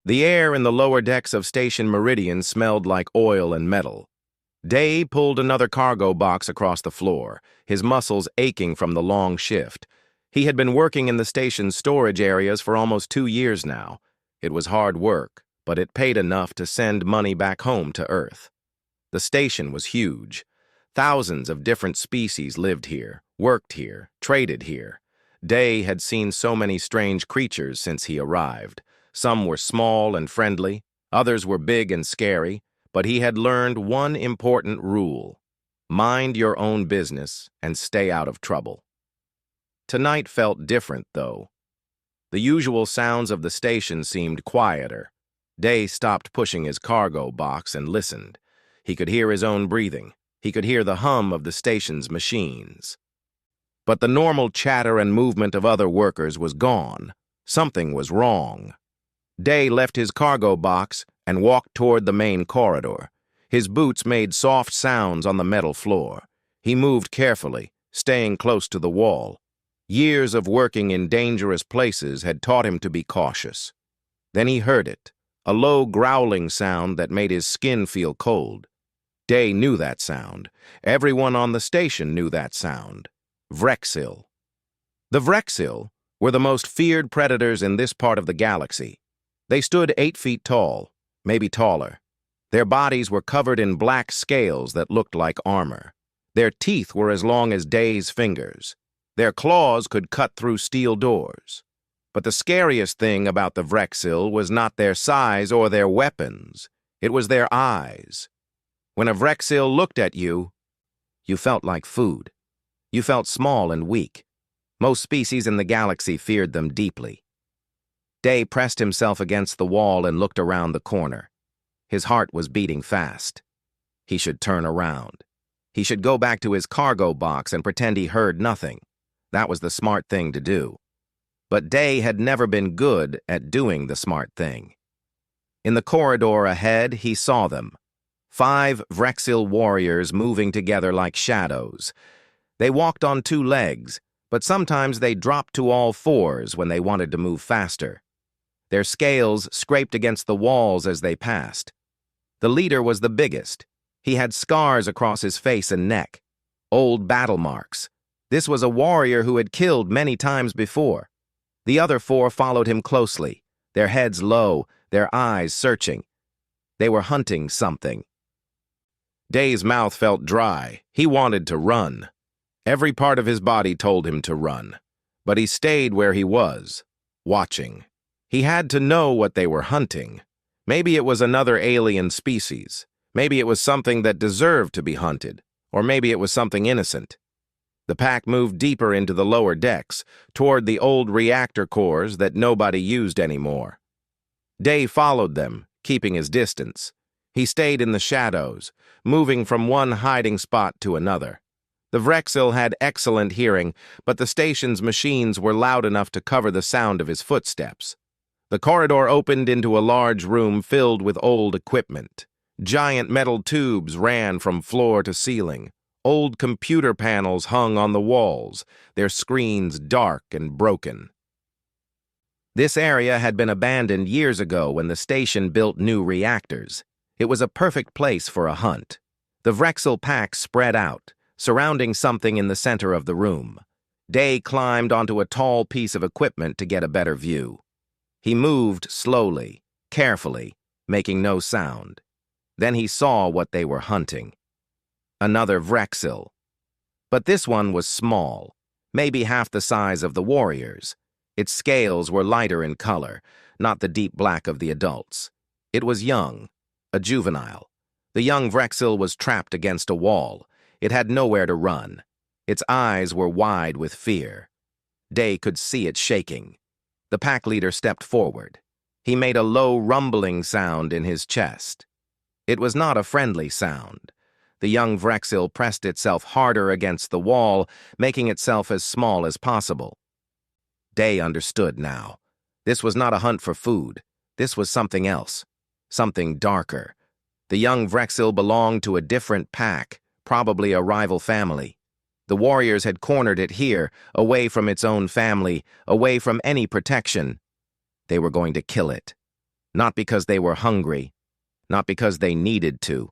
The air in the lower decks of Station Meridian smelled like oil and metal. Day pulled another cargo box across the floor, his muscles aching from the long shift. He had been working in the station's storage areas for almost 2 years now. It was hard work, but it paid enough to send money back home to Earth. The station was huge. Thousands of different species lived here, worked here, traded here. Day had seen so many strange creatures since he arrived. Some were small and friendly, others were big and scary, but he had learned one important rule: mind your own business and stay out of trouble. Tonight felt different, though. The usual sounds of the station seemed quieter. Day stopped pushing his cargo box and listened. He could hear his own breathing. He could hear the hum of the station's machines. But the normal chatter and movement of other workers was gone. Something was wrong. Day left his cargo box and walked toward the main corridor. His boots made soft sounds on the metal floor. He moved carefully, staying close to the wall. Years of working in dangerous places had taught him to be cautious. Then he heard it, a low growling sound that made his skin feel cold. Day knew that sound. Everyone on the station knew that sound. Vrexil. The Vrexil were the most feared predators in this part of the galaxy. They stood 8 feet tall, maybe taller. Their bodies were covered in black scales that looked like armor. Their teeth were as long as Day's fingers. Their claws could cut through steel doors. But the scariest thing about the Vrexil was not their size or their weapons. It was their eyes. When a Vrexil looked at you, you felt like food. You felt small and weak. Most species in the galaxy feared them deeply. Day pressed himself against the wall and looked around the corner. His heart was beating fast. He should turn around. He should go back to his cargo box and pretend he heard nothing. That was the smart thing to do. But Day had never been good at doing the smart thing. In the corridor ahead, he saw them. 5 Vrexil warriors moving together like shadows. They walked on 2 legs, but sometimes they dropped to all 4s when they wanted to move faster. Their scales scraped against the walls as they passed. The leader was the biggest. He had scars across his face and neck, old battle marks. This was a warrior who had killed many times before. The other 4 followed him closely, their heads low, their eyes searching. They were hunting something. Day's mouth felt dry. He wanted to run. Every part of his body told him to run. But he stayed where he was, watching. He had to know what they were hunting. Maybe it was another alien species. Maybe it was something that deserved to be hunted. Or maybe it was something innocent. The pack moved deeper into the lower decks, toward the old reactor cores that nobody used anymore. Day followed them, keeping his distance. He stayed in the shadows, moving from one hiding spot to another. The Vrexil had excellent hearing, but the station's machines were loud enough to cover the sound of his footsteps. The corridor opened into a large room filled with old equipment. Giant metal tubes ran from floor to ceiling. Old computer panels hung on the walls, their screens dark and broken. This area had been abandoned years ago when the station built new reactors. It was a perfect place for a hunt. The Vrexil pack spread out, surrounding something in the center of the room. Day climbed onto a tall piece of equipment to get a better view. He moved slowly, carefully, making no sound. Then he saw what they were hunting. Another Vrexil. But this one was small, maybe half the size of the warriors. Its scales were lighter in color, not the deep black of the adults. It was young, a juvenile. The young Vrexil was trapped against a wall. It had nowhere to run. Its eyes were wide with fear. Day could see it shaking. The pack leader stepped forward. He made a low rumbling sound in his chest. It was not a friendly sound. The young Vrexil pressed itself harder against the wall, making itself as small as possible. Day understood now. This was not a hunt for food. This was something else. Something darker. The young Vrexil belonged to a different pack, probably a rival family. The warriors had cornered it here, away from its own family, away from any protection. They were going to kill it. Not because they were hungry, not because they needed to,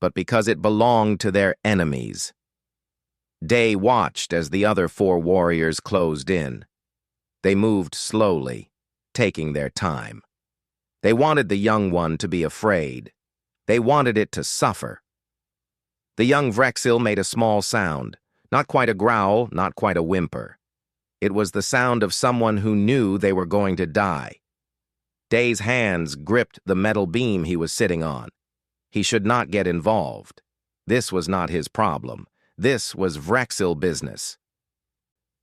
but because it belonged to their enemies. Day watched as the other 4 warriors closed in. They moved slowly, taking their time. They wanted the young one to be afraid. They wanted it to suffer. The young Vrexil made a small sound, not quite a growl, not quite a whimper. It was the sound of someone who knew they were going to die. Day's hands gripped the metal beam he was sitting on. He should not get involved. This was not his problem. This was Vrexil business.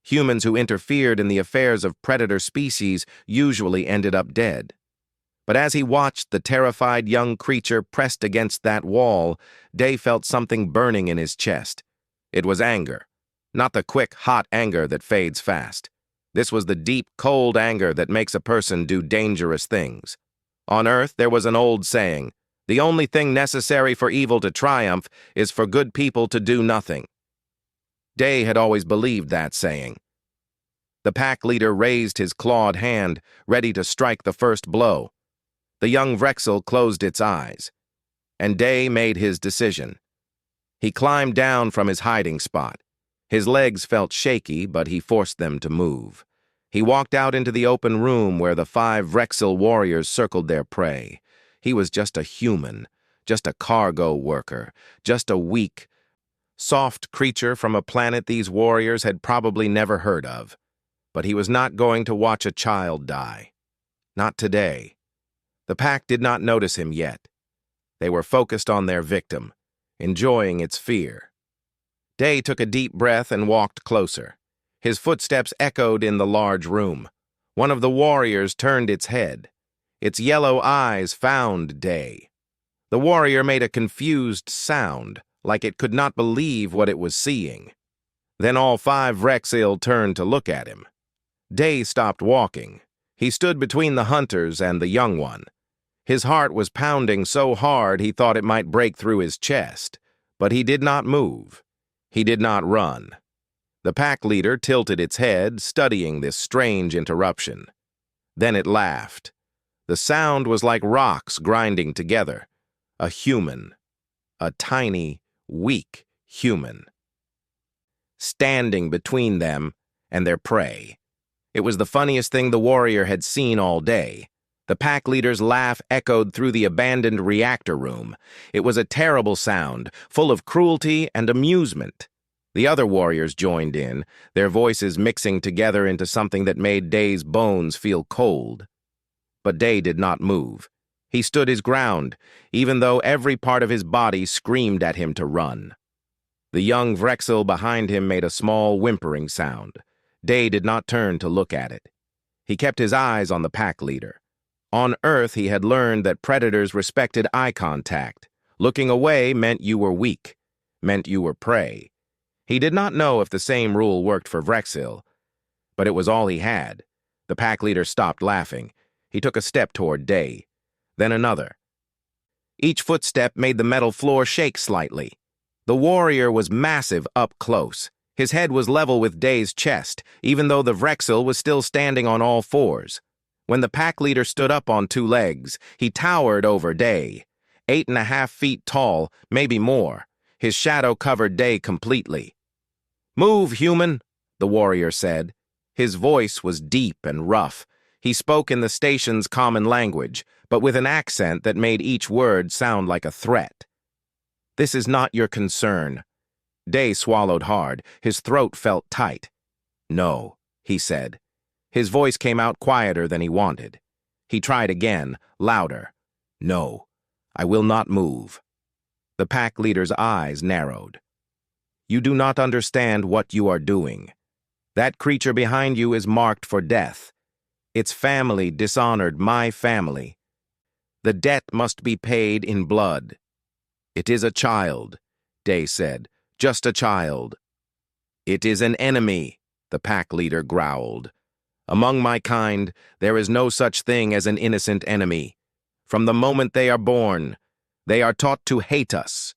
Humans who interfered in the affairs of predator species usually ended up dead. But as he watched the terrified young creature pressed against that wall, Day felt something burning in his chest. It was anger, not the quick, hot anger that fades fast. This was the deep, cold anger that makes a person do dangerous things. On Earth, there was an old saying, "The only thing necessary for evil to triumph is for good people to do nothing." Day had always believed that saying. The pack leader raised his clawed hand, ready to strike the first blow. The young Vrexil closed its eyes, and Day made his decision. He climbed down from his hiding spot. His legs felt shaky, but he forced them to move. He walked out into the open room where the 5 Vrexil warriors circled their prey. He was just a human, just a cargo worker, just a weak, soft creature from a planet these warriors had probably never heard of. But he was not going to watch a child die. Not today. The pack did not notice him yet. They were focused on their victim, enjoying its fear. Day took a deep breath and walked closer. His footsteps echoed in the large room. One of the warriors turned its head. Its yellow eyes found Day. The warrior made a confused sound, like it could not believe what it was seeing. Then all 5 Vrexil turned to look at him. Day stopped walking. He stood between the hunters and the young one. His heart was pounding so hard he thought it might break through his chest, but he did not move. He did not run. The pack leader tilted its head, studying this strange interruption. Then it laughed. The sound was like rocks grinding together. A human. A tiny, weak human. Standing between them and their prey. It was the funniest thing the warrior had seen all day. The pack leader's laugh echoed through the abandoned reactor room. It was a terrible sound, full of cruelty and amusement. The other warriors joined in, their voices mixing together into something that made Day's bones feel cold. But Day did not move. He stood his ground, even though every part of his body screamed at him to run. The young Vrexil behind him made a small whimpering sound. Day did not turn to look at it. He kept his eyes on the pack leader. On Earth, he had learned that predators respected eye contact. Looking away meant you were weak, meant you were prey. He did not know if the same rule worked for Vrexil, but it was all he had. The pack leader stopped laughing. He took a step toward Day, then another. Each footstep made the metal floor shake slightly. The warrior was massive up close. His head was level with Day's chest, even though the Vrexil was still standing on all 4s. When the pack leader stood up on 2 legs, he towered over Day. 8.5 feet tall, maybe more. His shadow covered Day completely. "Move, human," the warrior said. His voice was deep and rough. He spoke in the station's common language, but with an accent that made each word sound like a threat. "This is not your concern." Day swallowed hard. His throat felt tight. "No," he said. His voice came out quieter than he wanted. He tried again, louder. "No, I will not move." The pack leader's eyes narrowed. "You do not understand what you are doing. That creature behind you is marked for death. Its family dishonored my family. The debt must be paid in blood." "It is a child," Day said. "Just a child." "It is an enemy," the pack leader growled. "Among my kind, there is no such thing as an innocent enemy. From the moment they are born, they are taught to hate us,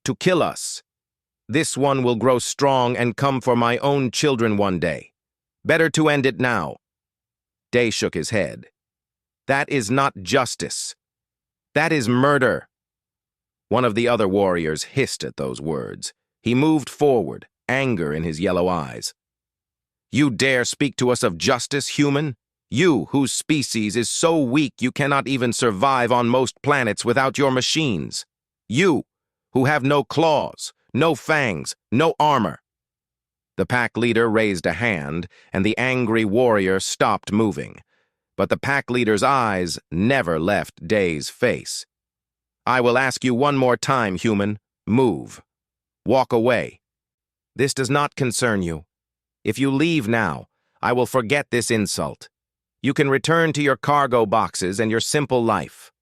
to kill us. This one will grow strong and come for my own children one day. Better to end it now." Day shook his head. That is not justice. That is murder. One of the other warriors hissed at those words. He moved forward, anger in his yellow eyes. You dare speak to us of justice, human? You, whose species is so weak you cannot even survive on most planets without your machines. You, who have no claws, no fangs, no armor. The pack leader raised a hand, and the angry warrior stopped moving. But the pack leader's eyes never left Day's face. I will ask you one more time, human. Move. Walk away. This does not concern you. If you leave now, I will forget this insult. You can return to your cargo boxes and your simple life.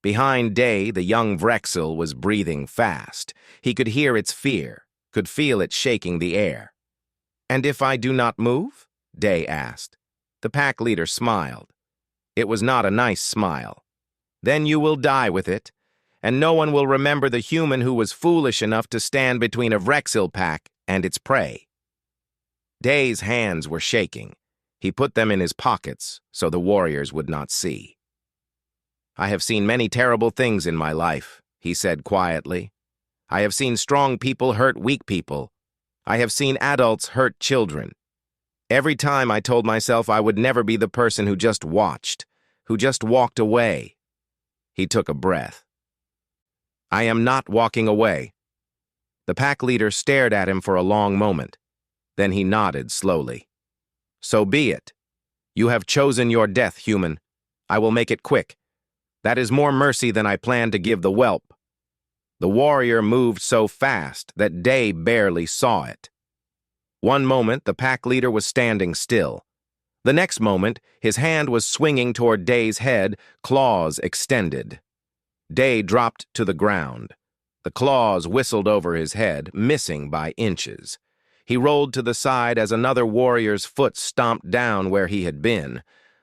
Behind Day, the young Vrexel was breathing fast. He could hear its fear, could feel it shaking the air. And if I do not move? Day asked. The pack leader smiled. It was not a nice smile. Then you will die with it, and no one will remember the human who was foolish enough to stand between a Vrexel pack and its prey. Day's hands were shaking. He put them in his pockets so the warriors would not see. I have seen many terrible things in my life, he said quietly. I have seen strong people hurt weak people. I have seen adults hurt children. Every time I told myself I would never be the person who just watched, who just walked away. He took a breath. I am not walking away. The pack leader stared at him for a long moment. Then he nodded slowly. So be it. You have chosen your death, human. I will make it quick. That is more mercy than I planned to give the whelp. The warrior moved so fast that Day barely saw it. One moment, the pack leader was standing still. The next moment, his hand was swinging toward Day's head, claws extended. Day dropped to the ground. The claws whistled over his head, missing by inches. He rolled to the side as another warrior's foot stomped down where he had been.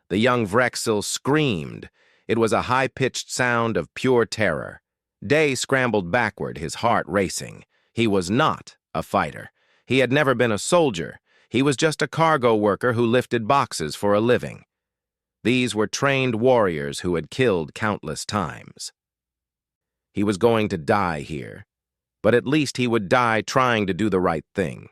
The young Vrexel screamed. It was a high-pitched sound of pure terror. Day scrambled backward, his heart racing. He was not a fighter. He had never been a soldier. He was just a cargo worker who lifted boxes for a living. These were trained warriors who had killed countless times. He was going to die here, but at least he would die trying to do the right thing.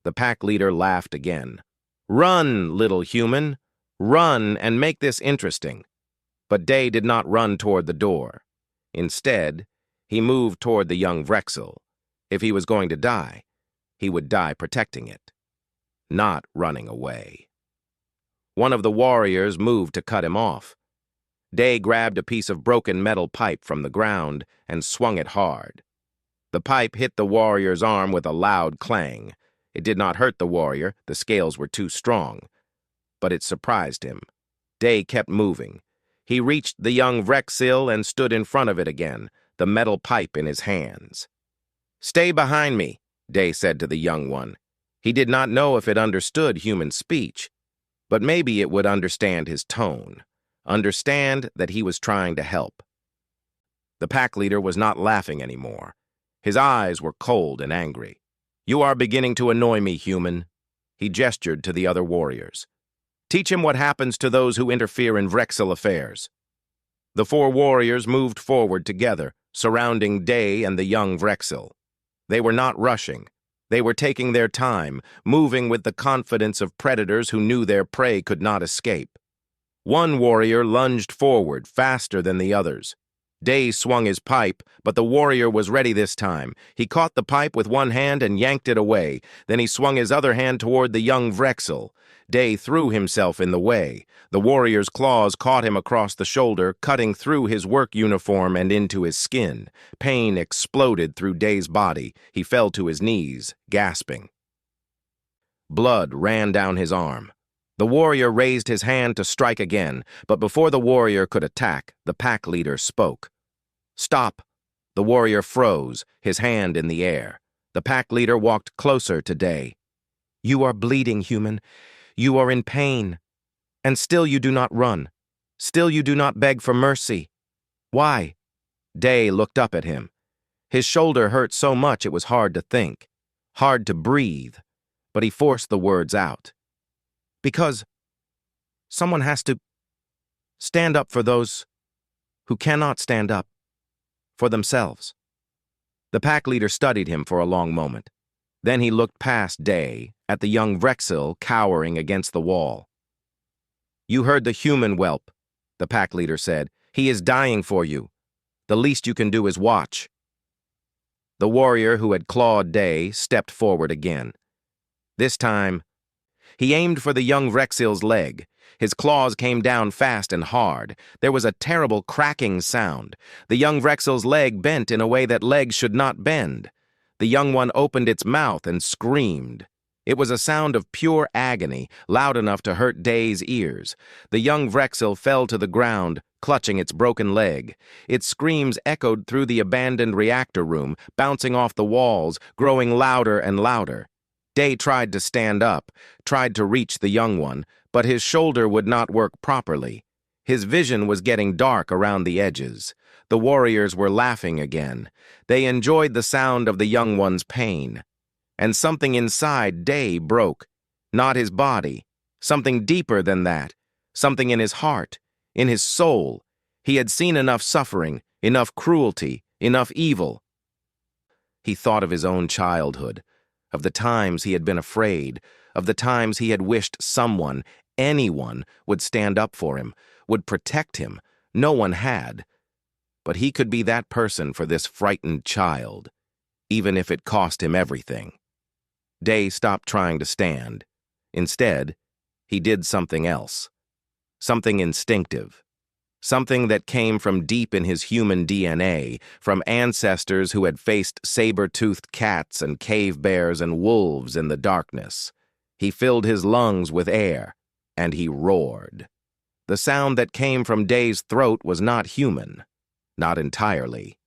The pack leader laughed again. Run, little human. Run and make this interesting. But Day did not run toward the door. Instead, he moved toward the young Vrexel. If he was going to die, he would die protecting it, not running away. One of the warriors moved to cut him off. Day grabbed a piece of broken metal pipe from the ground and swung it hard. The pipe hit the warrior's arm with a loud clang. It did not hurt the warrior, the scales were too strong. But it surprised him. Day kept moving. He reached the young Vrexel and stood in front of it again, the metal pipe in his hands. Stay behind me, Day said to the young one. He did not know if it understood human speech, but maybe it would understand his tone, understand that he was trying to help. The pack leader was not laughing anymore. His eyes were cold and angry. You are beginning to annoy me, human. He gestured to the other warriors. Teach him what happens to those who interfere in Vrexel affairs. The four warriors moved forward together, surrounding Day and the young Vrexel. They were not rushing. They were taking their time, moving with the confidence of predators who knew their prey could not escape. One warrior lunged forward, faster than the others. Day swung his pipe, but the warrior was ready this time. He caught the pipe with one hand and yanked it away. Then he swung his other hand toward the young Vrexel. Day threw himself in the way. The warrior's claws caught him across the shoulder, cutting through his work uniform and into his skin. Pain exploded through Day's body. He fell to his knees, gasping. Blood ran down his arm. The warrior raised his hand to strike again, but before the warrior could attack, the pack leader spoke. Stop! The warrior froze, his hand in the air. The pack leader walked closer to Day. You are bleeding, human. You are in pain. And still you do not run. Still you do not beg for mercy. Why? Day looked up at him. His shoulder hurt so much it was hard to think, hard to breathe, but he forced the words out. Because someone has to Stand up for those who cannot stand up for themselves. The pack leader studied him for a long moment. Then he looked past Day at the young Vrexil cowering against the wall. You heard the human whelp, the pack leader said. He is dying for you. The least you can do is watch. The warrior who had clawed Day stepped forward again. This time, he aimed for the young Vrexil's leg. His claws came down fast and hard. There was a terrible cracking sound. The young Vrexil's leg bent in a way that legs should not bend. The young one opened its mouth and screamed. It was a sound of pure agony, loud enough to hurt Day's ears. The young Vrexil fell to the ground, clutching its broken leg. Its screams echoed through the abandoned reactor room, bouncing off the walls, growing louder and louder. Day tried to stand up, tried to reach the young one, but his shoulder would not work properly. His vision was getting dark around the edges. The warriors were laughing again. They enjoyed the sound of the young one's pain. And something inside Day broke. Not his body. Something deeper than that. Something in his heart, in his soul. He had seen enough suffering, enough cruelty, enough evil. He thought of his own childhood, of the times he had been afraid, of the times he had wished someone, anyone, would stand up for him, would protect him. No one had. But he could be that person for this frightened child, even if it cost him everything. Day stopped trying to stand. Instead, he did something else. Something instinctive. Something that came from deep in his human DNA, from ancestors who had faced saber-toothed cats and cave bears and wolves in the darkness. He filled his lungs with air, and he roared. The sound that came from Day's throat was not human. Not entirely.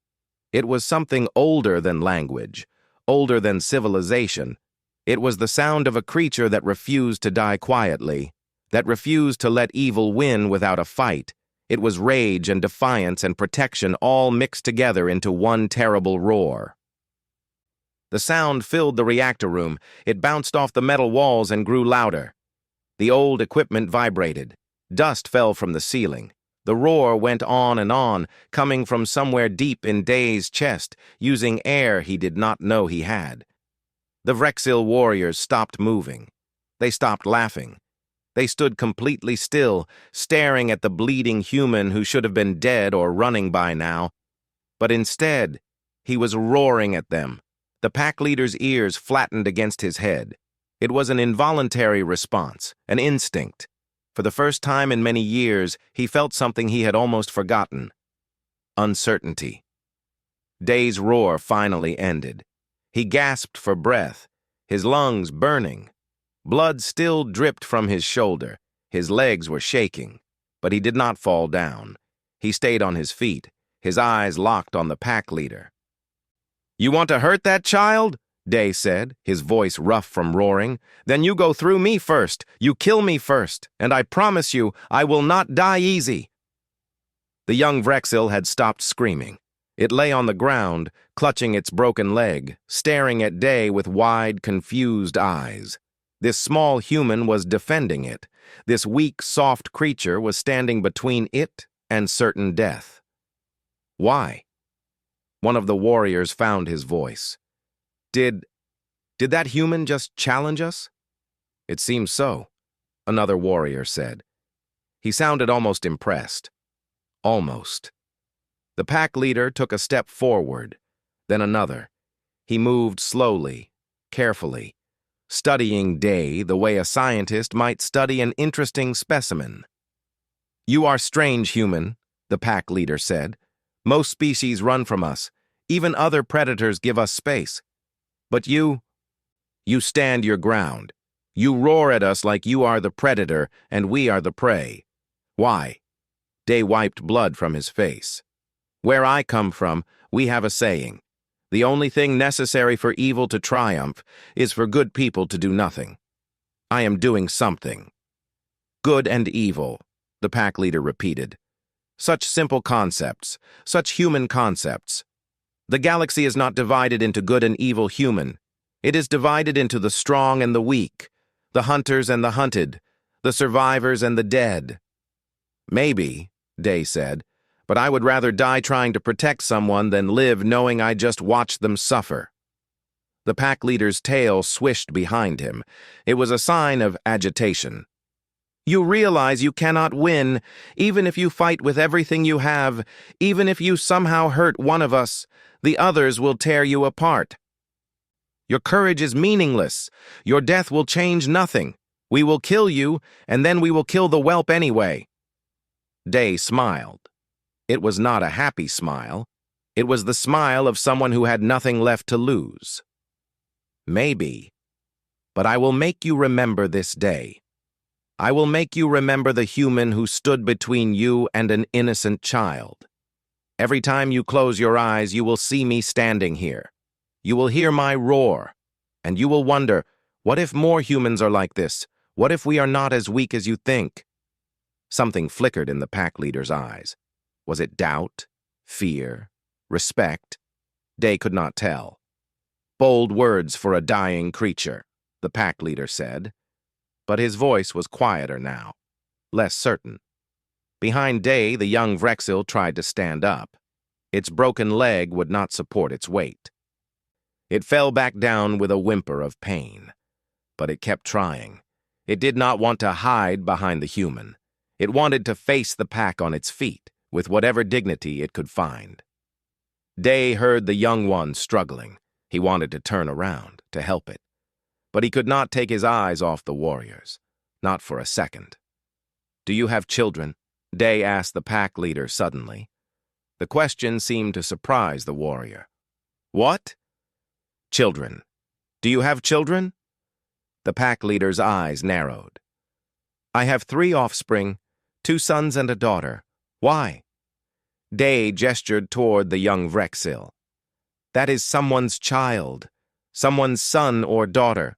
It was something older than language, older than civilization. It was the sound of a creature that refused to die quietly, that refused to let evil win without a fight. It was rage and defiance and protection all mixed together into one terrible roar. The sound filled the reactor room. It bounced off the metal walls and grew louder. The old equipment vibrated. Dust fell from the ceiling. The roar went on, coming from somewhere deep in Day's chest, using air he did not know he had. The Vrexil warriors stopped moving. They stopped laughing. They stood completely still, staring at the bleeding human who should have been dead or running by now. But instead, he was roaring at them. The pack leader's ears flattened against his head. It was an involuntary response, an instinct. For the first time in many years, he felt something he had almost forgotten. Uncertainty. Day's roar finally ended. He gasped for breath, his lungs burning. Blood still dripped from his shoulder. His legs were shaking, but he did not fall down. He stayed on his feet, his eyes locked on the pack leader. "You want to hurt that child?" Day said, his voice rough from roaring. "Then you go through me first. You kill me first, and I promise you, I will not die easy." The young Vrexil had stopped screaming. It lay on the ground, clutching its broken leg, staring at Day with wide, confused eyes. This small human was defending it. This weak, soft creature was standing between it and certain death. Why? One of the warriors found his voice. Did that human just challenge us?" "It seems so," another warrior said. He sounded almost impressed. Almost. The pack leader took a step forward, then another. He moved slowly, carefully, studying Day the way a scientist might study an interesting specimen. "You are strange, human," the pack leader said. "Most species run from us. Even other predators give us space. But you stand your ground. You roar at us like you are the predator and we are the prey. Why?" Day wiped blood from his face. "Where I come from, we have a saying. The only thing necessary for evil to triumph is for good people to do nothing. I am doing something." "Good and evil," the pack leader repeated. "Such simple concepts, such human concepts. The galaxy is not divided into good and evil human. It is divided into the strong and the weak, the hunters and the hunted, the survivors and the dead." Maybe, Day said, but I would rather die trying to protect someone than live knowing I just watched them suffer. The pack leader's tail swished behind him. It was a sign of agitation. You realize you cannot win, even if you fight with everything you have. Even if you somehow hurt one of us, the others will tear you apart. Your courage is meaningless. Your death will change nothing. We will kill you, and then we will kill the whelp anyway. Day smiled. It was not a happy smile. It was the smile of someone who had nothing left to lose. Maybe, but I will make you remember this day. I will make you remember the human who stood between you and an innocent child. Every time you close your eyes, you will see me standing here. You will hear my roar, and you will wonder, what if more humans are like this? What if we are not as weak as you think? Something flickered in the pack leader's eyes. Was it doubt, fear, respect? Day could not tell. Bold words for a dying creature, the pack leader said. But his voice was quieter now, less certain. Behind Day, the young Vrexil tried to stand up. Its broken leg would not support its weight. It fell back down with a whimper of pain. But it kept trying. It did not want to hide behind the human. It wanted to face the pack on its feet, with whatever dignity it could find. Day heard the young one struggling. He wanted to turn around, to help it. But he could not take his eyes off the warriors, not for a second. "Do you have children?" Day asked the pack leader suddenly. The question seemed to surprise the warrior. "What?" "Children. Do you have children?" The pack leader's eyes narrowed. "I have 3 offspring, 2 sons and a daughter. Why?" Day gestured toward the young Vrexil. "That is someone's child, someone's son or daughter.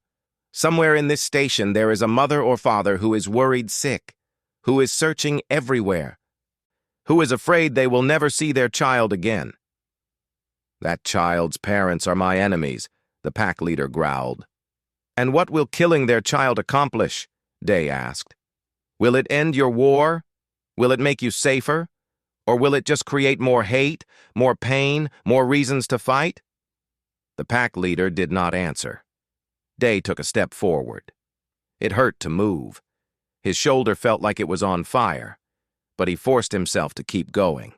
Somewhere in this station there is a mother or father who is worried sick, who is searching everywhere, who is afraid they will never see their child again." "That child's parents are my enemies," the pack leader growled. "And what will killing their child accomplish?" Day asked. "Will it end your war? Will it make you safer? Or will it just create more hate, more pain, more reasons to fight?" The pack leader did not answer. Day took a step forward. It hurt to move. His shoulder felt like it was on fire, but he forced himself to keep going.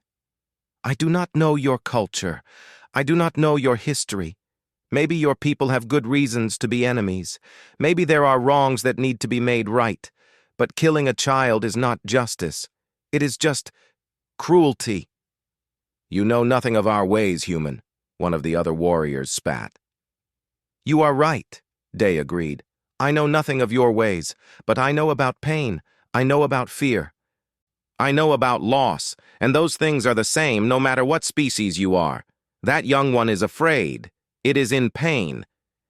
"I do not know your culture. I do not know your history. Maybe your people have good reasons to be enemies. Maybe there are wrongs that need to be made right. But killing a child is not justice. It is just cruelty." "You know nothing of our ways, human," one of the other warriors spat. "You are right," Day agreed. "I know nothing of your ways, but I know about pain. I know about fear. I know about loss, and those things are the same no matter what species you are. That young one is afraid. It is in pain,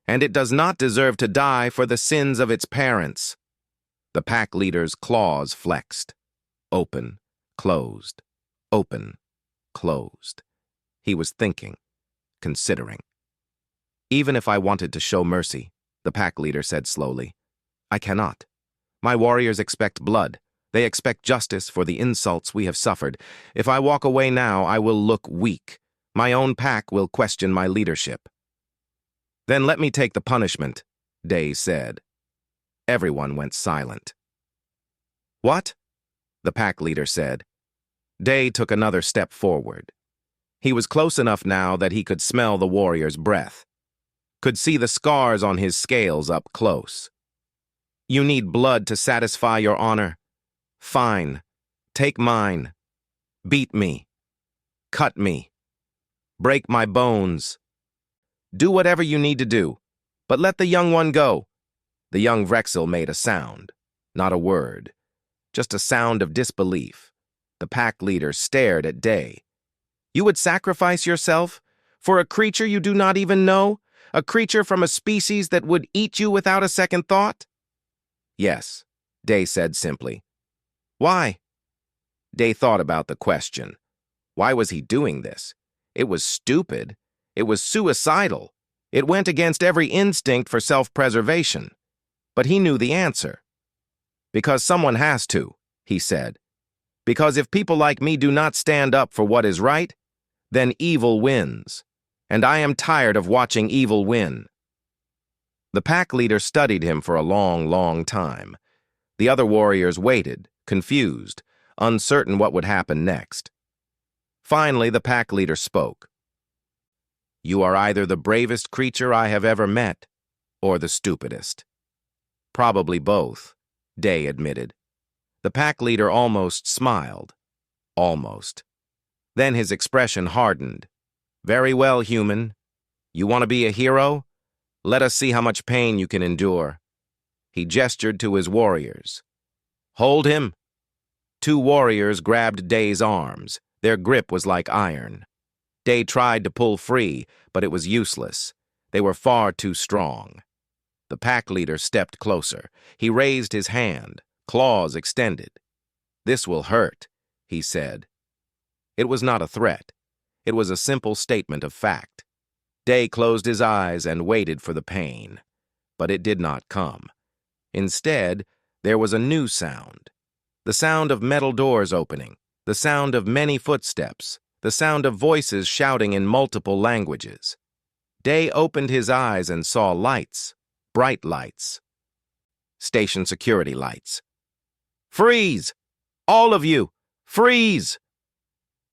and it does not deserve to die for the sins of its parents." The pack leader's claws flexed. Open, closed, open, closed. He was thinking, considering. "Even if I wanted to show mercy," the pack leader said slowly, "I cannot. My warriors expect blood. They expect justice for the insults we have suffered. If I walk away now, I will look weak. My own pack will question my leadership." "Then let me take the punishment," Day said. Everyone went silent. "What?" the pack leader said. Day took another step forward. He was close enough now that he could smell the warrior's breath, could see the scars on his scales up close. "You need blood to satisfy your honor. Fine. Take mine. Beat me. Cut me. Break my bones. Do whatever you need to do, but let the young one go." The young Vrexil made a sound, not a word, just a sound of disbelief. The pack leader stared at Day. "You would sacrifice yourself for a creature you do not even know? A creature from a species that would eat you without a second thought?" "Yes," Day said simply. "Why?" Day thought about the question. Why was he doing this? It was stupid. It was suicidal. It went against every instinct for self-preservation. But he knew the answer. "Because someone has to," he said. Because if people like me do not stand up for what is right, then evil wins. And I am tired of watching evil win. The pack leader studied him for a long, long time. The other warriors waited, confused, uncertain what would happen next. Finally, the pack leader spoke. You are either the bravest creature I have ever met, or the stupidest. Probably both, Day admitted. The pack leader almost smiled. Almost. Then his expression hardened. Very well, human. You want to be a hero? Let us see how much pain you can endure. He gestured to his warriors. Hold him. 2 warriors grabbed Day's arms. Their grip was like iron. Day tried to pull free, but it was useless. They were far too strong. The pack leader stepped closer. He raised his hand, claws extended. This will hurt, he said. It was not a threat. It was a simple statement of fact. Day closed his eyes and waited for the pain. But it did not come. Instead, there was a new sound. The sound of metal doors opening, the sound of many footsteps, the sound of voices shouting in multiple languages. Day opened his eyes and saw lights, bright lights. Station security lights. Freeze! All of you! Freeze!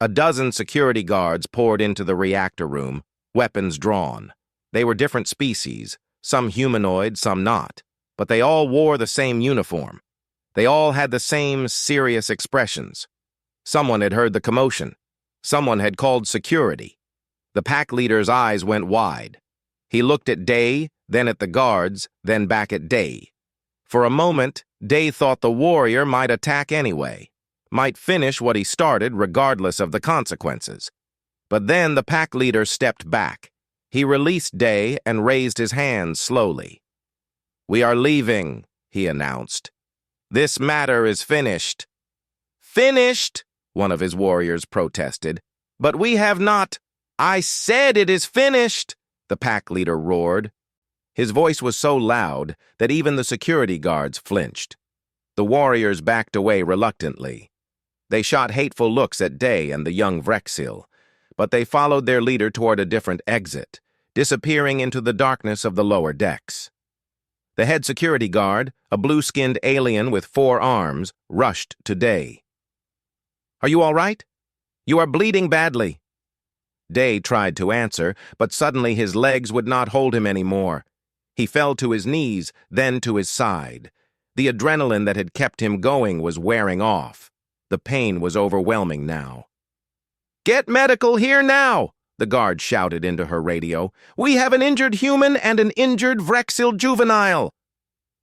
A dozen security guards poured into the reactor room, weapons drawn. They were different species, some humanoid, some not, but they all wore the same uniform. They all had the same serious expressions. Someone had heard the commotion. Someone had called security. The pack leader's eyes went wide. He looked at Day, then at the guards, then back at Day. For a moment, Day thought the warrior might attack anyway, might finish what he started regardless of the consequences. But then the pack leader stepped back. He released Day and raised his hands slowly. We are leaving, he announced. This matter is finished. Finished? One of his warriors protested. But we have not. I said it is finished, the pack leader roared. His voice was so loud that even the security guards flinched. The warriors backed away reluctantly. They shot hateful looks at Day and the young Vrexil, but they followed their leader toward a different exit, disappearing into the darkness of the lower decks. The head security guard, a blue-skinned alien with 4 arms, rushed to Day. Are you all right? You are bleeding badly. Day tried to answer, but suddenly his legs would not hold him anymore. He fell to his knees, then to his side. The adrenaline that had kept him going was wearing off. The pain was overwhelming now. Get medical here now, the guard shouted into her radio. We have an injured human and an injured Vrexil juvenile.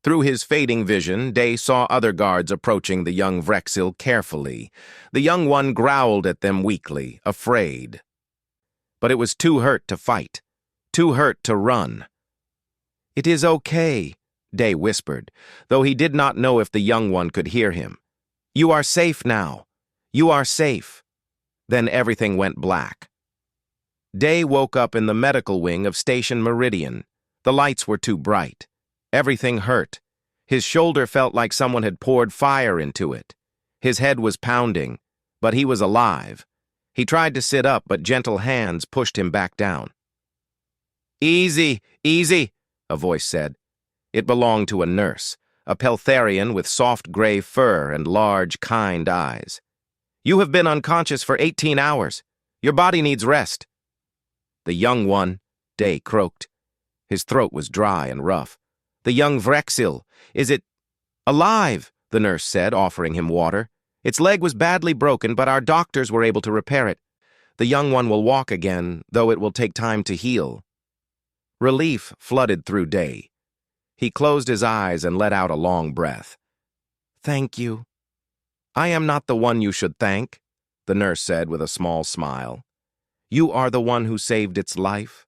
Through his fading vision, Day saw other guards approaching the young Vrexil carefully. The young one growled at them weakly, afraid. But it was too hurt to fight, too hurt to run. It is okay, Day whispered, though he did not know if the young one could hear him. You are safe now. You are safe. Then everything went black. Day woke up in the medical wing of Station Meridian. The lights were too bright. Everything hurt. His shoulder felt like someone had poured fire into it. His head was pounding, but he was alive. He tried to sit up, but gentle hands pushed him back down. Easy, easy, a voice said. It belonged to a nurse, a Peltharian with soft gray fur and large, kind eyes. You have been unconscious for 18 hours. Your body needs rest. The young one, Day croaked. His throat was dry and rough. The young Vrexil, is it alive? The nurse said, offering him water. Its leg was badly broken, but our doctors were able to repair it. The young one will walk again, though it will take time to heal. Relief flooded through Day. He closed his eyes and let out a long breath. Thank you. I am not the one you should thank, the nurse said with a small smile. You are the one who saved its life.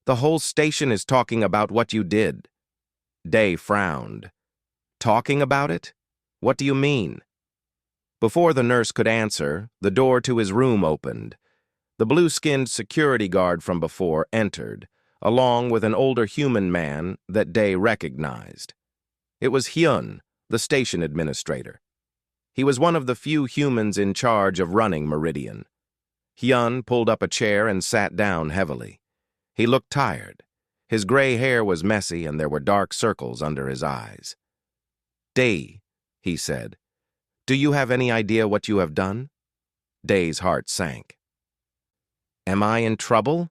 The whole station is talking about what you did. Day frowned. Talking about it? What do you mean? Before the nurse could answer, the door to his room opened. The blue-skinned security guard from before entered, along with an older human man that Day recognized. It was Hyun, the station administrator. He was one of the few humans in charge of running Meridian. Hyun pulled up a chair and sat down heavily. He looked tired. His gray hair was messy and there were dark circles under his eyes. "Dae," he said, "do you have any idea what you have done?" Dae's heart sank. "Am I in trouble?"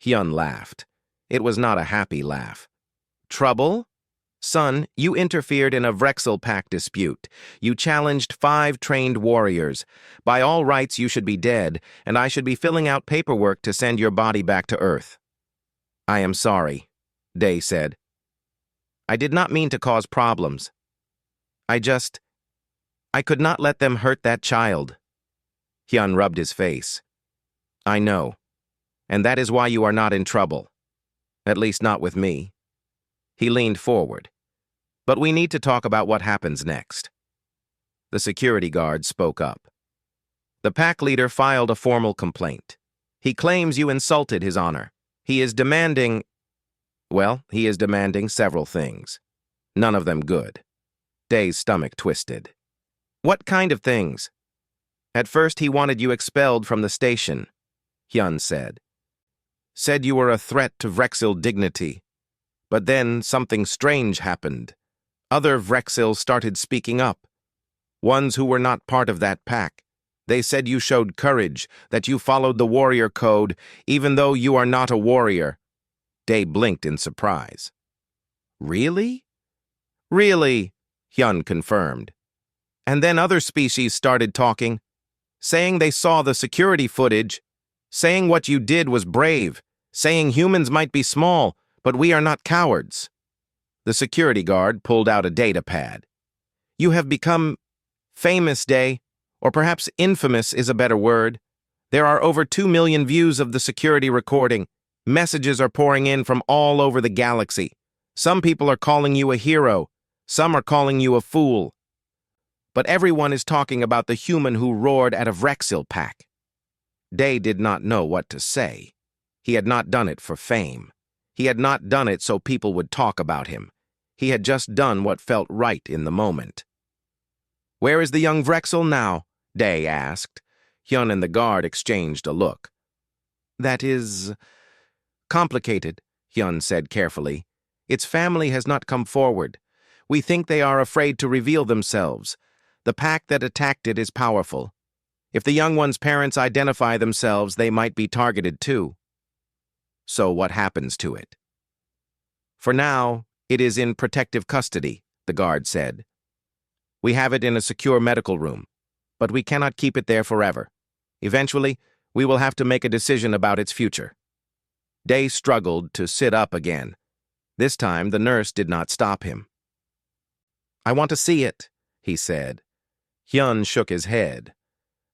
Hyun laughed. It was not a happy laugh. "Trouble? Son, you interfered in a Vrexel Pack dispute. You challenged 5 trained warriors. By all rights, you should be dead, and I should be filling out paperwork to send your body back to Earth." "I am sorry," Dae said. "I did not mean to cause problems. I could not let them hurt that child." Hyun rubbed his face. "I know, and that is why you are not in trouble. At least not with me." He leaned forward. "But we need to talk about what happens next." The security guard spoke up. "The pack leader filed a formal complaint. He claims you insulted his honor. He is demanding several things. None of them good." Dae's stomach twisted. "What kind of things?" "At first he wanted you expelled from the station," Hyun said. "Said you were a threat to Vrexil dignity. But then something strange happened. Other Vrexils started speaking up. Ones who were not part of that pack. They said you showed courage, that you followed the warrior code, even though you are not a warrior." Dae blinked in surprise. "Really?" "Really," Hyun confirmed. "And then other species started talking, saying they saw the security footage, saying what you did was brave, saying humans might be small, but we are not cowards." The security guard pulled out a data pad. "You have become famous, Dae, or perhaps infamous is a better word. There are over 2 million views of the security recording. Messages are pouring in from all over the galaxy. Some people are calling you a hero. Some are calling you a fool. But everyone is talking about the human who roared at a Vrexil pack." Dae did not know what to say. He had not done it for fame. He had not done it so people would talk about him. He had just done what felt right in the moment. "Where is the young Vrexil now?" Dae asked. Hyun and the guard exchanged a look. "That is complicated," Hyun said carefully. "Its family has not come forward. We think they are afraid to reveal themselves. The pack that attacked it is powerful. If the young one's parents identify themselves, they might be targeted too." "So what happens to it?" "For now, it is in protective custody," the guard said. "We have it in a secure medical room, but we cannot keep it there forever. Eventually, we will have to make a decision about its future." Dae struggled to sit up again. This time, the nurse did not stop him. "I want to see it," he said. Hyun shook his head.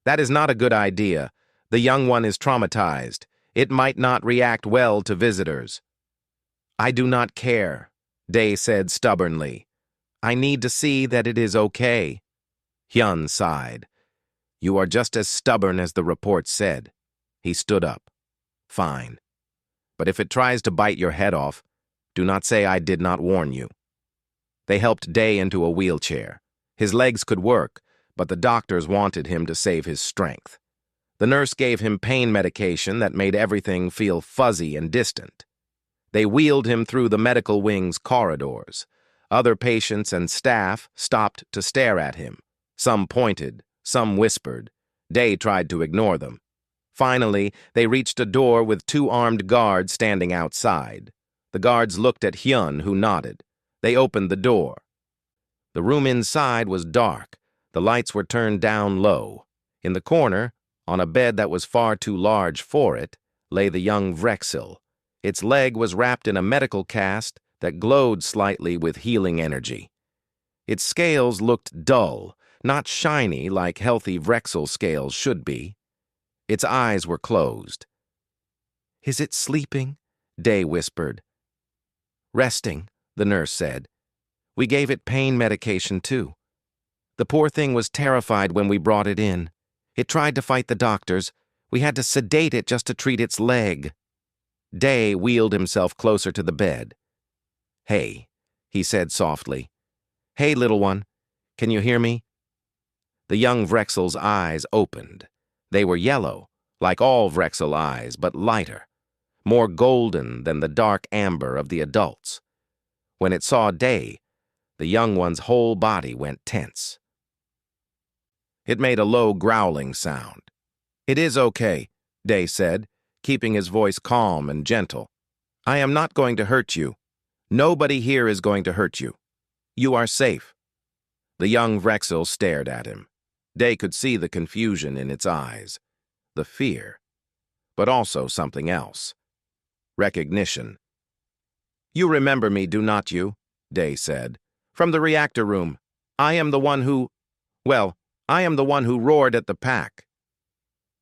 "That is not a good idea. The young one is traumatized. It might not react well to visitors." "I do not care," Dae said stubbornly. "I need to see that it is okay." Hyun sighed. "You are just as stubborn as the report said." He stood up. "Fine. But if it tries to bite your head off, do not say I did not warn you." They helped Dae into a wheelchair. His legs could work, but the doctors wanted him to save his strength. The nurse gave him pain medication that made everything feel fuzzy and distant. They wheeled him through the medical wing's corridors. Other patients and staff stopped to stare at him. Some pointed, some whispered. Dae tried to ignore them. Finally, they reached a door with 2 armed guards standing outside. The guards looked at Hyun, who nodded. They opened the door. The room inside was dark. The lights were turned down low. In the corner, on a bed that was far too large for it, lay the young Vrexil. Its leg was wrapped in a medical cast that glowed slightly with healing energy. Its scales looked dull, not shiny like healthy Vrexil scales should be. Its eyes were closed. "Is it sleeping?" Dae whispered. "Resting," the nurse said. "We gave it pain medication, too. The poor thing was terrified when we brought it in. It tried to fight the doctors. We had to sedate it just to treat its leg." Dae wheeled himself closer to the bed. "Hey," he said softly. "Hey, little one. Can you hear me?" The young Vrexel's eyes opened. They were yellow, like all Vrexel eyes, but lighter, more golden than the dark amber of the adults. When it saw Day, the young one's whole body went tense. It made a low growling sound. "It is okay," Day said, keeping his voice calm and gentle. "I am not going to hurt you. Nobody here is going to hurt you. You are safe." The young Vrexel stared at him. Day could see the confusion in its eyes, the fear, but also something else. Recognition. "You remember me, do not you?" Day said. "From the reactor room. I am the one who roared at the pack."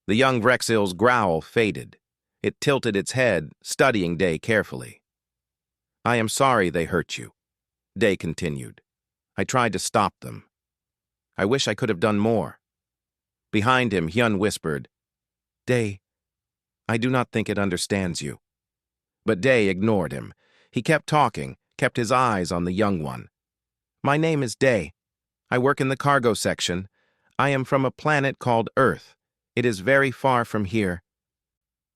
The young Vrexel's growl faded. It tilted its head, studying Day carefully. "I am sorry they hurt you," Day continued. "I tried to stop them. I wish I could have done more." Behind him, Hyun whispered, "Day, I do not think it understands you." But Day ignored him. He kept talking, kept his eyes on the young one. "My name is Day. I work in the cargo section. I am from a planet called Earth. It is very far from here.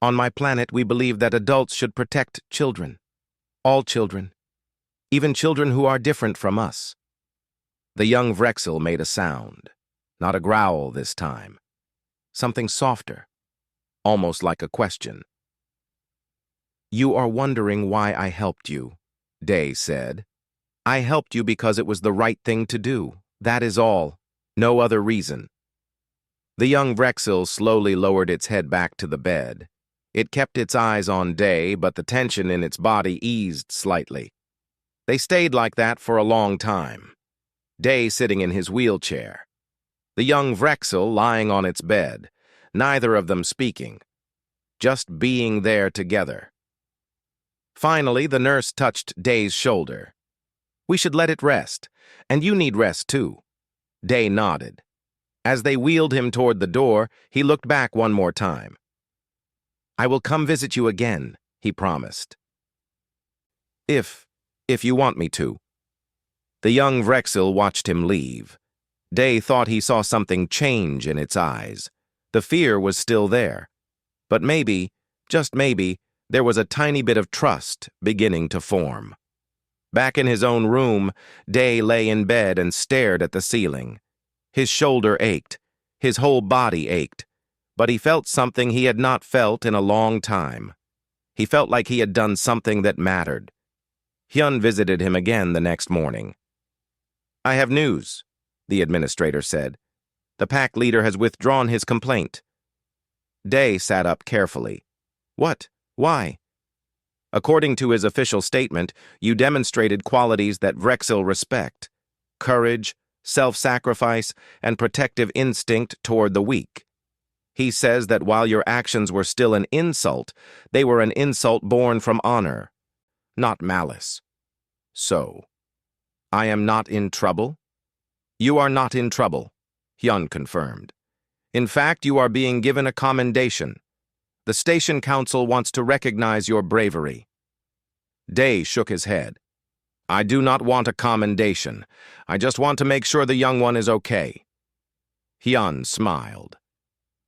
On my planet, we believe that adults should protect children. All children. Even children who are different from us." The young Vrexel made a sound. Not a growl this time. Something softer. Almost like a question. "You are wondering why I helped you," Day said. "I helped you because it was the right thing to do. That is all. No other reason." The young Vrexel slowly lowered its head back to the bed. It kept its eyes on Day, but the tension in its body eased slightly. They stayed like that for a long time. Day sitting in his wheelchair. The young Vrexel lying on its bed, neither of them speaking, just being there together. Finally, the nurse touched Day's shoulder. "We should let it rest, and you need rest too." Day nodded. As they wheeled him toward the door, he looked back one more time. "I will come visit you again," he promised. If you want me to." The young Vrexel watched him leave. Day thought he saw something change in its eyes. The fear was still there. But maybe, just maybe, there was a tiny bit of trust beginning to form. Back in his own room, Day lay in bed and stared at the ceiling. His shoulder ached. His whole body ached. But he felt something he had not felt in a long time. He felt like he had done something that mattered. Hyun visited him again the next morning. "I have news," the administrator said. "The pack leader has withdrawn his complaint." Day sat up carefully. "What? Why?" "According to his official statement, you demonstrated qualities that Vrexel respect: courage, self-sacrifice, and protective instinct toward the weak. He says that while your actions were still an insult, they were an insult born from honor, not malice. So, I am not in trouble?" "You are not in trouble," Hyun confirmed. "In fact, you are being given a commendation. The station council wants to recognize your bravery." Day shook his head. "I do not want a commendation. I just want to make sure the young one is okay." Hyun smiled.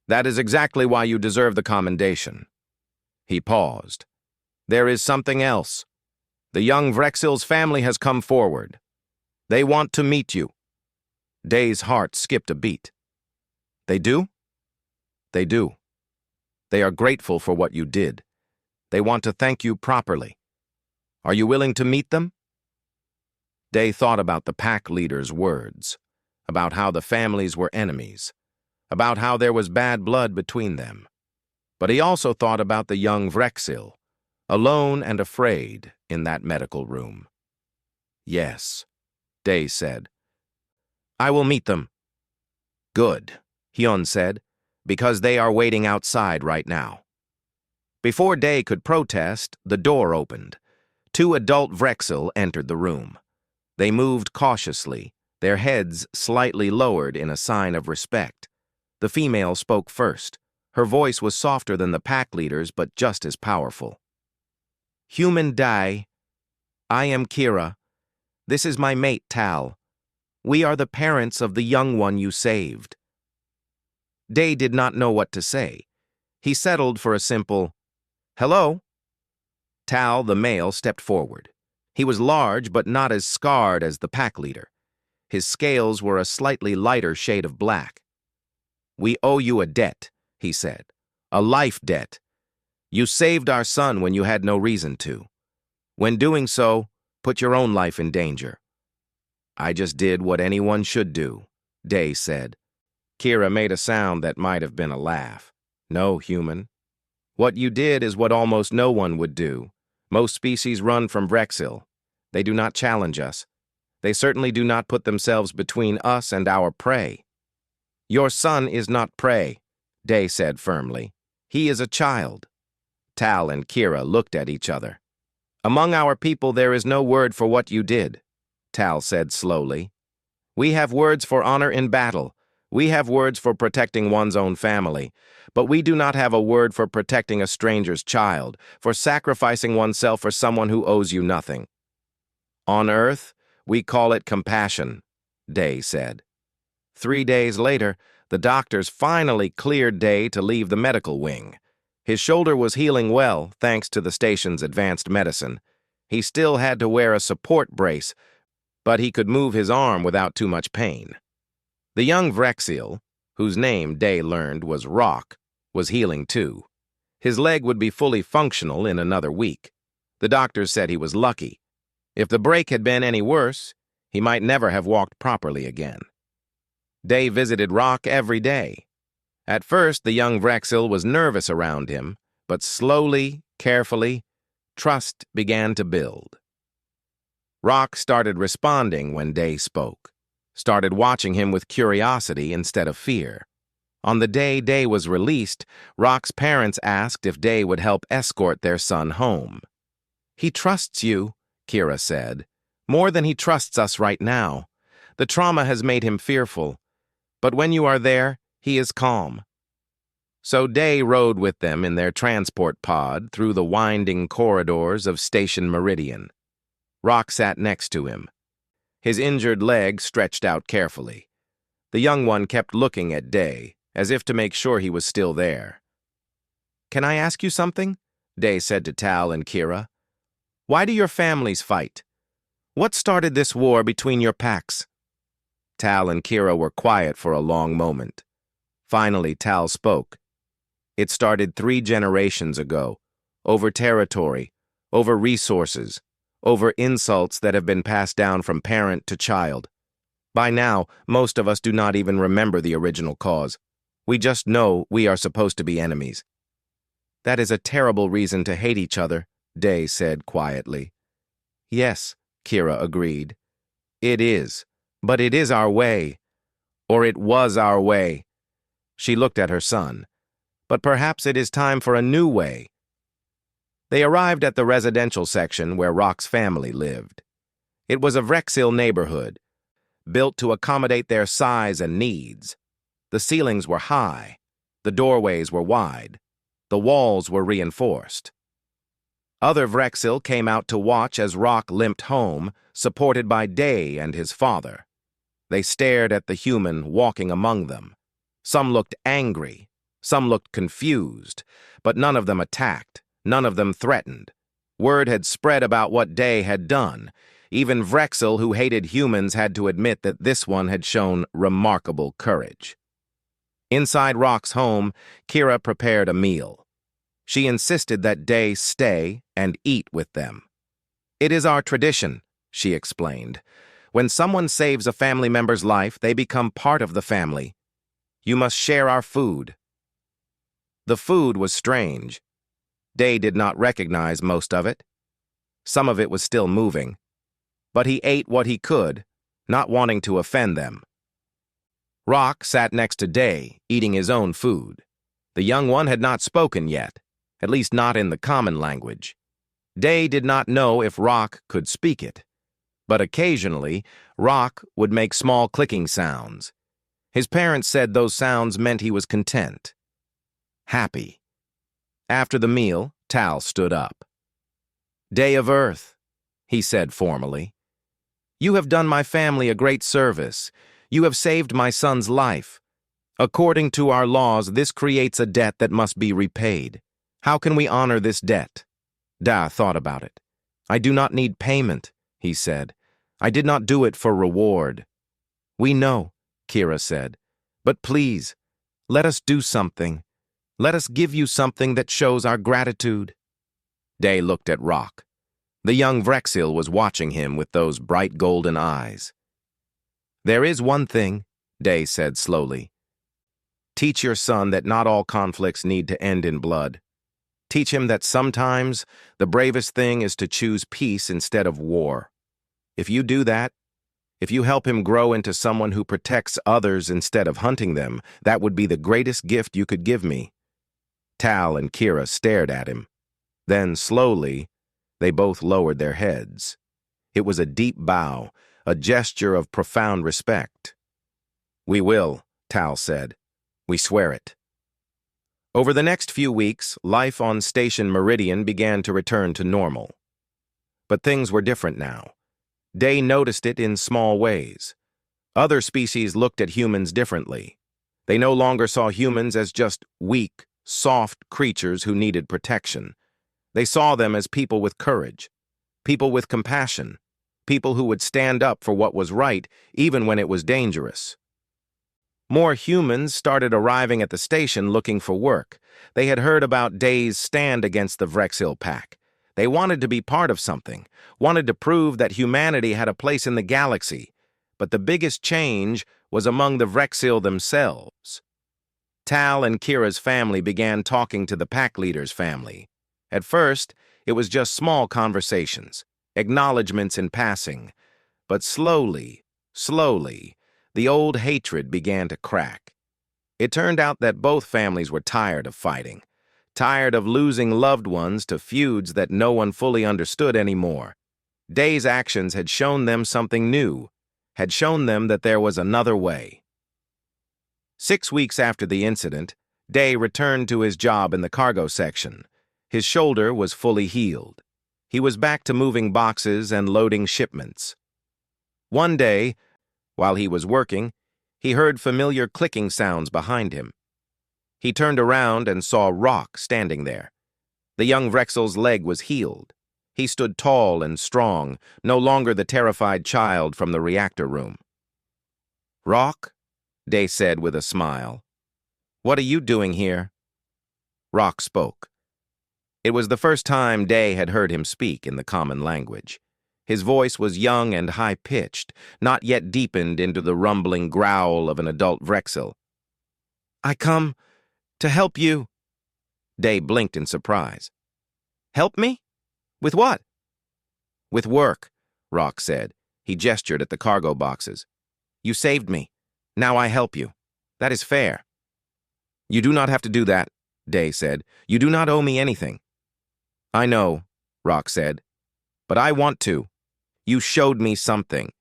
"That is exactly why you deserve the commendation." He paused. "There is something else. The young Vrexel's family has come forward. They want to meet you." Day's heart skipped a beat. "They do?" "They do. They are grateful for what you did. They want to thank you properly. Are you willing to meet them?" Day thought about the pack leader's words, about how the families were enemies, about how there was bad blood between them. But he also thought about the young Vrexel, alone and afraid in that medical room. "Yes," Day said. "I will meet them." "Good," Hyun said, "because they are waiting outside right now." Before Day could protest, the door opened. 2 adult Vrexel entered the room. They moved cautiously, their heads slightly lowered in a sign of respect. The female spoke first. Her voice was softer than the pack leader's, but just as powerful. "Human Dai, I am Kira. This is my mate, Tal. We are the parents of the young one you saved." Day did not know what to say. He settled for a simple, "Hello." Tal, the male, stepped forward. He was large but not as scarred as the pack leader. His scales were a slightly lighter shade of black. "We owe you a debt," he said. "A life debt. You saved our son when you had no reason to. When doing so, put your own life in danger." "I just did what anyone should do," Day said. Kira made a sound that might have been a laugh. "No, human. What you did is what almost no one would do. Most species run from Vrexil. They do not challenge us. They certainly do not put themselves between us and our prey." "Your son is not prey," Day said firmly. "He is a child." Tal and Kira looked at each other. "Among our people there is no word for what you did," Tal said slowly. "We have words for honor in battle. We have words for protecting one's own family. But we do not have a word for protecting a stranger's child, for sacrificing oneself for someone who owes you nothing. On Earth, we call it compassion," Day said. 3 days later, the doctors finally cleared Day to leave the medical wing. His shoulder was healing well, thanks to the station's advanced medicine. He still had to wear a support brace, but he could move his arm without too much pain. The young Vrexil, whose name Day learned was Rock, was healing too. His leg would be fully functional in another week. The doctors said he was lucky. If the break had been any worse, he might never have walked properly again. Day visited Rock every day. At first, the young Vrexil was nervous around him, but slowly, carefully, trust began to build. Rock started responding when Day spoke, started watching him with curiosity instead of fear. On the day Day was released, Rock's parents asked if Day would help escort their son home. "He trusts you," Kira said, "more than he trusts us right now. The trauma has made him fearful, but when you are there, he is calm." So Day rode with them in their transport pod through the winding corridors of Station Meridian. Rock sat next to him. His injured leg stretched out carefully. The young one kept looking at Day, as if to make sure he was still there. "Can I ask you something?" Day said to Tal and Kira. "Why do your families fight? What started this war between your packs?" Tal and Kira were quiet for a long moment. Finally, Tal spoke. "It started 3 generations ago, over territory, over resources, over insults that have been passed down from parent to child. By now, most of us do not even remember the original cause. We just know we are supposed to be enemies." "That is a terrible reason to hate each other," Day said quietly. "Yes," Kira agreed. "It is, but it is our way. Or it was our way." She looked at her son. "But perhaps it is time for a new way." They arrived at the residential section where Rock's family lived. It was a Vrexil neighborhood, built to accommodate their size and needs. The ceilings were high, the doorways were wide, the walls were reinforced. Other Vrexil came out to watch as Rock limped home, supported by Day and his father. They stared at the human walking among them. Some looked angry, some looked confused, but none of them attacked, none of them threatened. Word had spread about what Day had done. Even Vrexil, who hated humans, had to admit that this one had shown remarkable courage. Inside Rock's home, Kira prepared a meal. She insisted that Day stay and eat with them. "It is our tradition," she explained. "When someone saves a family member's life, they become part of the family. You must share our food." The food was strange. Day did not recognize most of it. Some of it was still moving. But he ate what he could, not wanting to offend them. Rock sat next to Day, eating his own food. The young one had not spoken yet, at least not in the common language. Day did not know if Rock could speak it, but occasionally, Rock would make small clicking sounds. His parents said those sounds meant he was content, happy. After the meal, Tal stood up. "Day of Earth," he said formally. You have done my family a great service. You have saved my son's life. According to our laws, this creates a debt that must be repaid. How can we honor this debt? Da thought about it. I do not need payment, he said. I did not do it for reward. We know, Kira said. But please, let us do something. Let us give you something that shows our gratitude. Day looked at Rock. The young Vrexil was watching him with those bright golden eyes. There is one thing, Day said slowly. Teach your son that not all conflicts need to end in blood. Teach him that sometimes the bravest thing is to choose peace instead of war. If you do that, if you help him grow into someone who protects others instead of hunting them, that would be the greatest gift you could give me. Tal and Kira stared at him. Then, slowly, they both lowered their heads. It was a deep bow, a gesture of profound respect. We will, Tal said. We swear it. Over the next few weeks, life on Station Meridian began to return to normal. But things were different now. Day noticed it in small ways. Other species looked at humans differently. They no longer saw humans as just weak, soft creatures who needed protection. They saw them as people with courage, people with compassion, people who would stand up for what was right even when it was dangerous. More humans started arriving at the station looking for work. They had heard about Day's stand against the Vrexil pack. They wanted to be part of something, wanted to prove that humanity had a place in the galaxy. But the biggest change was among the Vrexil themselves. Tal and Kira's family began talking to the pack leader's family. At first, it was just small conversations, acknowledgments in passing. But slowly, the old hatred began to crack. It turned out that both families were tired of fighting, tired of losing loved ones to feuds that no one fully understood anymore. Day's actions had shown them something new, had shown them that there was another way. 6 weeks after the incident, Day returned to his job in the cargo section. His shoulder was fully healed. He was back to moving boxes and loading shipments. One day, while he was working, he heard familiar clicking sounds behind him. He turned around and saw Rock standing there. The young Vrexil's leg was healed. He stood tall and strong, no longer the terrified child from the reactor room. Rock, Day said with a smile. What are you doing here? Rock spoke. It was the first time Day had heard him speak in the common language. His voice was young and high-pitched, not yet deepened into the rumbling growl of an adult Vrexil. I come to help you. Day blinked in surprise. Help me? With what? With work, Rock said. He gestured at the cargo boxes. You saved me. Now I help you. That is fair. You do not have to do that, Day said. You do not owe me anything. I know, Rock said. But I want to. You showed me something.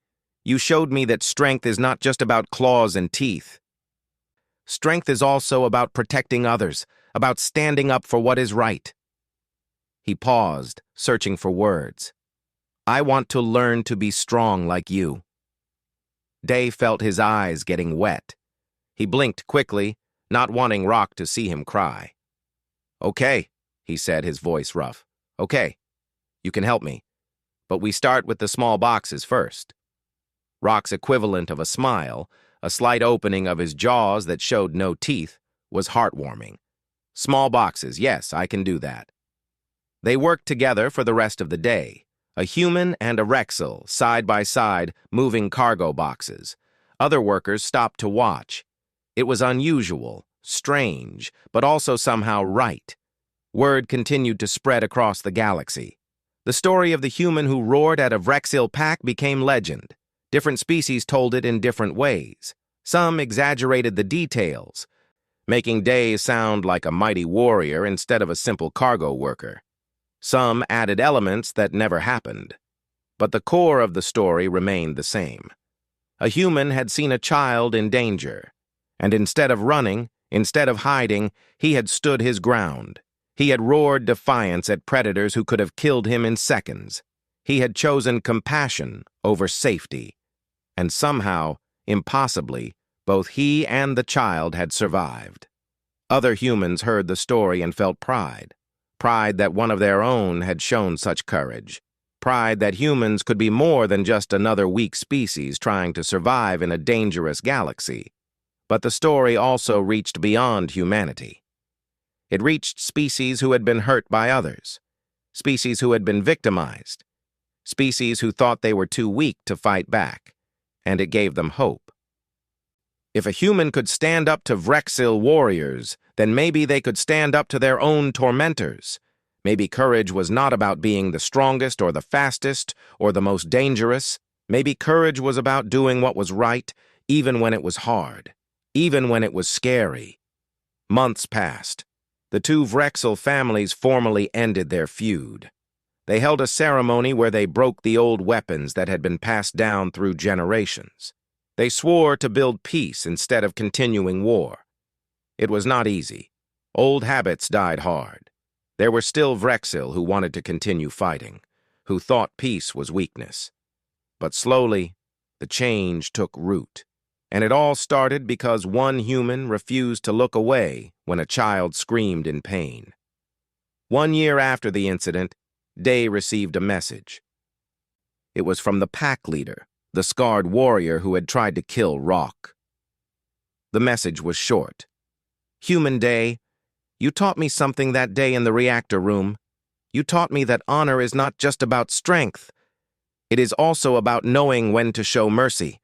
You showed me that strength is not just about claws and teeth. Strength is also about protecting others, about standing up for what is right. He paused, searching for words. I want to learn to be strong like you. Day felt his eyes getting wet. He blinked quickly, not wanting Rock to see him cry. Okay, he said, his voice rough. Okay, you can help me. But we start with the small boxes first. Rock's equivalent of a smile, a slight opening of his jaws that showed no teeth, was heartwarming. Small boxes, yes, I can do that. They worked together for the rest of the day, a human and a Vrexil, side by side, moving cargo boxes. Other workers stopped to watch. It was unusual, strange, but also somehow right. Word continued to spread across the galaxy. The story of the human who roared at a Vrexil pack became legend. Different species told it in different ways. Some exaggerated the details, making Day sound like a mighty warrior instead of a simple cargo worker. Some added elements that never happened. But the core of the story remained the same. A human had seen a child in danger, and instead of running, instead of hiding, he had stood his ground. He had roared defiance at predators who could have killed him in seconds. He had chosen compassion over safety, and somehow, impossibly, both he and the child had survived. Other humans heard the story and felt pride. Pride that one of their own had shown such courage. Pride that humans could be more than just another weak species trying to survive in a dangerous galaxy. But the story also reached beyond humanity. It reached species who had been hurt by others, species who had been victimized, species who thought they were too weak to fight back, and it gave them hope. If a human could stand up to Vrexil warriors, then maybe they could stand up to their own tormentors. Maybe courage was not about being the strongest or the fastest or the most dangerous. Maybe courage was about doing what was right, even when it was hard, even when it was scary. Months passed. The two Vrexil families formally ended their feud. They held a ceremony where they broke the old weapons that had been passed down through generations. They swore to build peace instead of continuing war. It was not easy. Old habits died hard. There were still Vrexil who wanted to continue fighting, who thought peace was weakness. But slowly, the change took root. And it all started because one human refused to look away when a child screamed in pain. 1 year after the incident, Day received a message. It was from the pack leader, the scarred warrior who had tried to kill Rock. The message was short. "Human Day, you taught me something that day in the reactor room. You taught me that honor is not just about strength. It is also about knowing when to show mercy.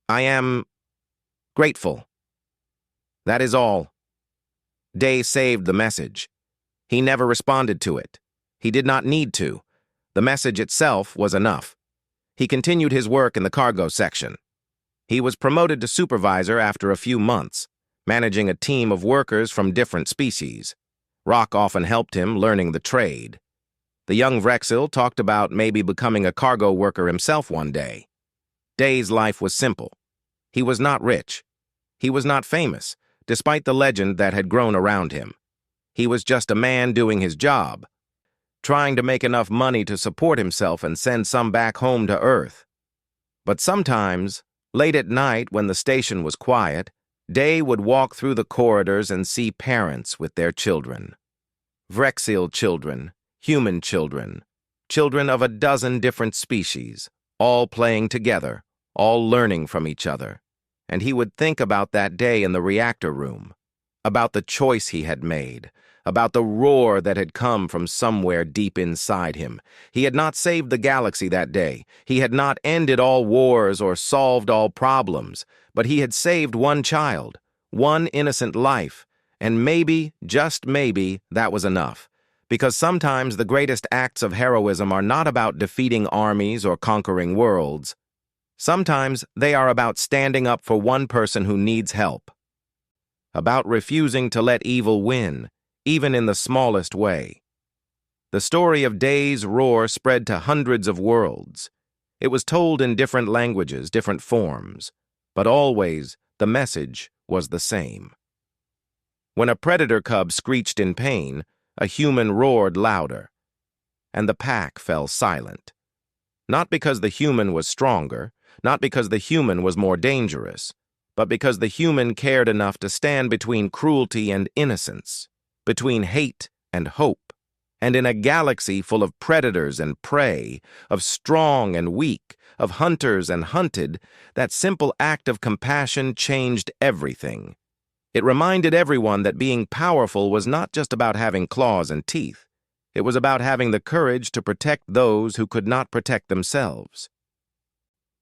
I am grateful." That is all. Day saved the message. He never responded to it. He did not need to. The message itself was enough. He continued his work in the cargo section. He was promoted to supervisor after a few months, managing a team of workers from different species. Rock often helped him learning the trade. The young Vrexil talked about maybe becoming a cargo worker himself one day. Day's life was simple. He was not rich. He was not famous, despite the legend that had grown around him. He was just a man doing his job, trying to make enough money to support himself and send some back home to Earth. But sometimes, late at night when the station was quiet, Day would walk through the corridors and see parents with their children. Vrexil children, human children, children of a dozen different species, all playing together, all learning from each other. And he would think about that day in the reactor room, about the choice he had made, about the roar that had come from somewhere deep inside him. He had not saved the galaxy that day. He had not ended all wars or solved all problems, but he had saved one child, one innocent life, and maybe, just maybe, that was enough. Because sometimes the greatest acts of heroism are not about defeating armies or conquering worlds. Sometimes they are about standing up for one person who needs help, about refusing to let evil win, even in the smallest way. The story of Day's roar spread to hundreds of worlds. It was told in different languages, different forms, but always the message was the same. When a predator cub screeched in pain, a human roared louder, and the pack fell silent. Not because the human was stronger, not because the human was more dangerous, but because the human cared enough to stand between cruelty and innocence, between hate and hope, and in a galaxy full of predators and prey, of strong and weak, of hunters and hunted, that simple act of compassion changed everything. It reminded everyone that being powerful was not just about having claws and teeth. It was about having the courage to protect those who could not protect themselves.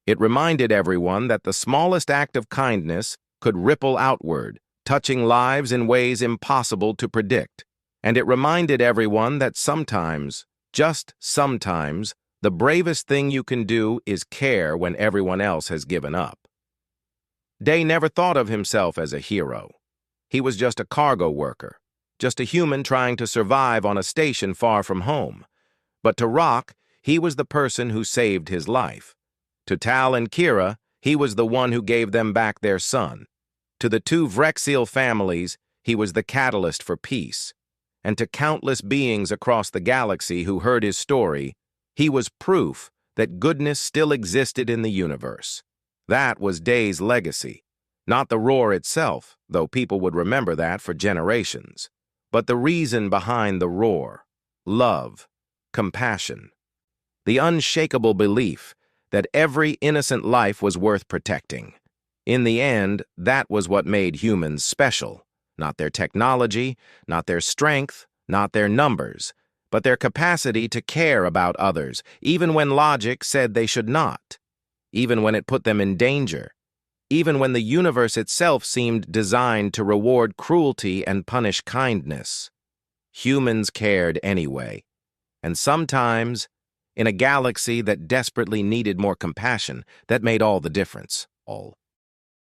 It reminded everyone that the smallest act of kindness could ripple outward, touching lives in ways impossible to predict. And it reminded everyone that sometimes, just sometimes, the bravest thing you can do is care when everyone else has given up. Day never thought of himself as a hero. He was just a cargo worker, just a human trying to survive on a station far from home. But to Rock, he was the person who saved his life. To Tal and Kira, he was the one who gave them back their son. To the two Vrexil families, he was the catalyst for peace. And to countless beings across the galaxy who heard his story, He was proof that goodness still existed in the universe. That was Day's legacy. Not the roar itself, though people would remember that for generations, but the reason behind the roar: love, compassion, the unshakable belief that every innocent life was worth protecting. In the end, that was what made humans special. Not their technology, not their strength, not their numbers, but their capacity to care about others, even when logic said they should not, even when it put them in danger, even when the universe itself seemed designed to reward cruelty and punish kindness. Humans cared anyway. And sometimes, in a galaxy that desperately needed more compassion, that made all the difference. All.